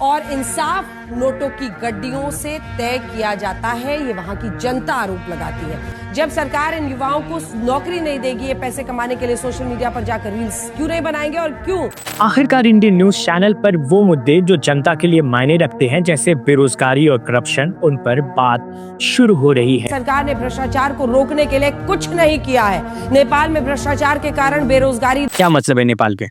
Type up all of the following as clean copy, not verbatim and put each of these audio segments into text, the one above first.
और इंसाफ नोटों की गड्डियों से तय किया जाता है, ये वहां की जनता आरोप लगाती है। जब सरकार इन युवाओं को नौकरी नहीं देगी, ये पैसे कमाने के लिए सोशल मीडिया पर जाकर रील्स क्यों नहीं बनाएंगे और क्यों? आखिरकार इंडियन न्यूज चैनल पर वो मुद्दे जो जनता के लिए मायने रखते हैं, जैसे बेरोजगारी और करप्शन, उन पर बात शुरू हो रही है। सरकार ने भ्रष्टाचार को रोकने के लिए कुछ नहीं किया है। नेपाल में भ्रष्टाचार के कारण बेरोजगारी। क्या मतलब है नेपाल के?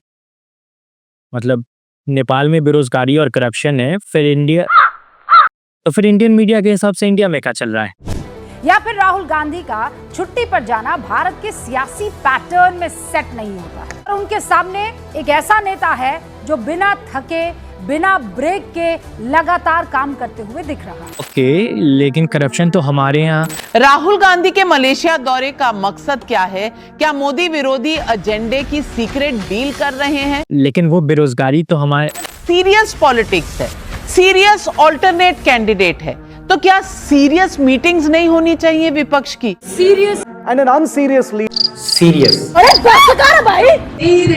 मतलब नेपाल में बेरोजगारी और करप्शन है, फिर इंडियन मीडिया के हिसाब से इंडिया में क्या चल रहा है? या फिर राहुल गांधी का छुट्टी पर जाना भारत के सियासी पैटर्न में सेट नहीं होता है। और उनके सामने एक ऐसा नेता है जो बिना थके, बिना ब्रेक के लगातार काम करते हुए दिख रहा है। ओके, लेकिन करप्शन तो हमारे यहाँ। राहुल गांधी के मलेशिया दौरे का मकसद क्या है? क्या मोदी विरोधी एजेंडे की सीक्रेट डील कर रहे हैं? लेकिन वो बेरोजगारी तो हमारे। सीरियस पॉलिटिक्स है, सीरियस ऑल्टरनेट कैंडिडेट है, तो क्या सीरियस मीटिंग्स नहीं होनी चाहिए विपक्ष की? Serious and an unseriously serious. अरे बस कर भाई। इनकी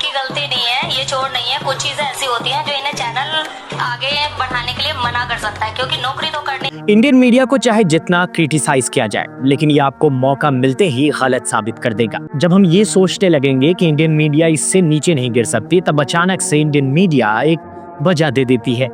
गलती नहीं है, ये चोर नहीं है। कुछ चीजें ऐसी होती हैं जो इन्हें चैनल आगे बढ़ाने के लिए मना कर सकता है, क्योंकि नौकरी तो करनी। इंडियन मीडिया को चाहे जितना क्रिटिसाइज किया जाए, लेकिन ये आपको मौका मिलते ही गलत साबित कर देगा। जब हम ये सोचने लगेंगे कि इंडियन मीडिया इससे नीचे नहीं गिर सकती, तब अचानक से इंडियन मीडिया एक वजह दे देती है।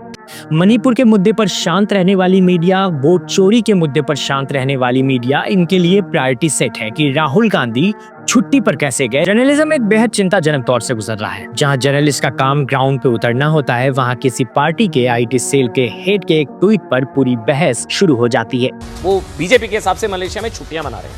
मणिपुर के मुद्दे पर शांत रहने वाली मीडिया, वोट चोरी के मुद्दे पर शांत रहने वाली मीडिया, इनके लिए प्रायोरिटी सेट है कि राहुल गांधी छुट्टी पर कैसे गए। जर्नलिज्म एक बेहद चिंताजनक दौर से गुजर रहा है, जहां जर्नलिस्ट का काम ग्राउंड पे उतरना होता है, वहां किसी पार्टी के आईटी सेल के हेड के एक ट्वीट पर पूरी बहस शुरू हो जाती है। वो बीजेपी के हिसाब से मलेशिया में छुट्टियां मना रहे हैं,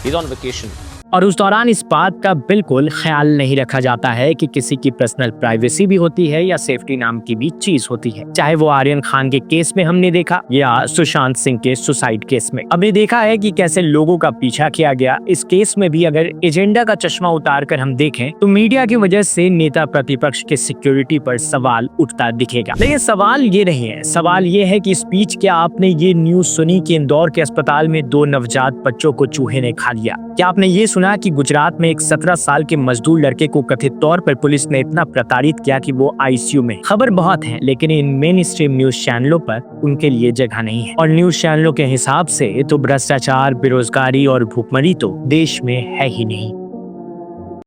ही इज ऑन वेकेशन। और उस दौरान इस बात का बिल्कुल ख्याल नहीं रखा जाता है कि किसी की पर्सनल प्राइवेसी भी होती है या सेफ्टी नाम की भी चीज होती है। चाहे वो आर्यन खान के केस में हमने देखा या सुशांत सिंह के सुसाइड केस में। हमने देखा है कि कैसे लोगों का पीछा किया गया। इस केस में भी अगर एजेंडा का चश्मा उतार कर हम देखें तो मीडिया की वजह से नेता प्रतिपक्ष के सिक्योरिटी पर सवाल उठता दिखेगा। लेकिन सवाल ये नहीं है, सवाल ये है कि इस बीच क्या आपने ये न्यूज सुनी कि इंदौर के अस्पताल में 2 नवजात बच्चों को चूहे ने खा लिया? क्या आपने ये सुना कि गुजरात में एक 17 साल के मजदूर लड़के को कथित तौर पर पुलिस ने इतना प्रताड़ित किया कि वो आईसीयू में? खबर बहुत है, लेकिन इन मेन स्ट्रीम न्यूज चैनलों पर उनके लिए जगह नहीं है। और न्यूज चैनलों के हिसाब से तो भ्रष्टाचार, बेरोजगारी और भूखमरी तो देश में है ही नहीं।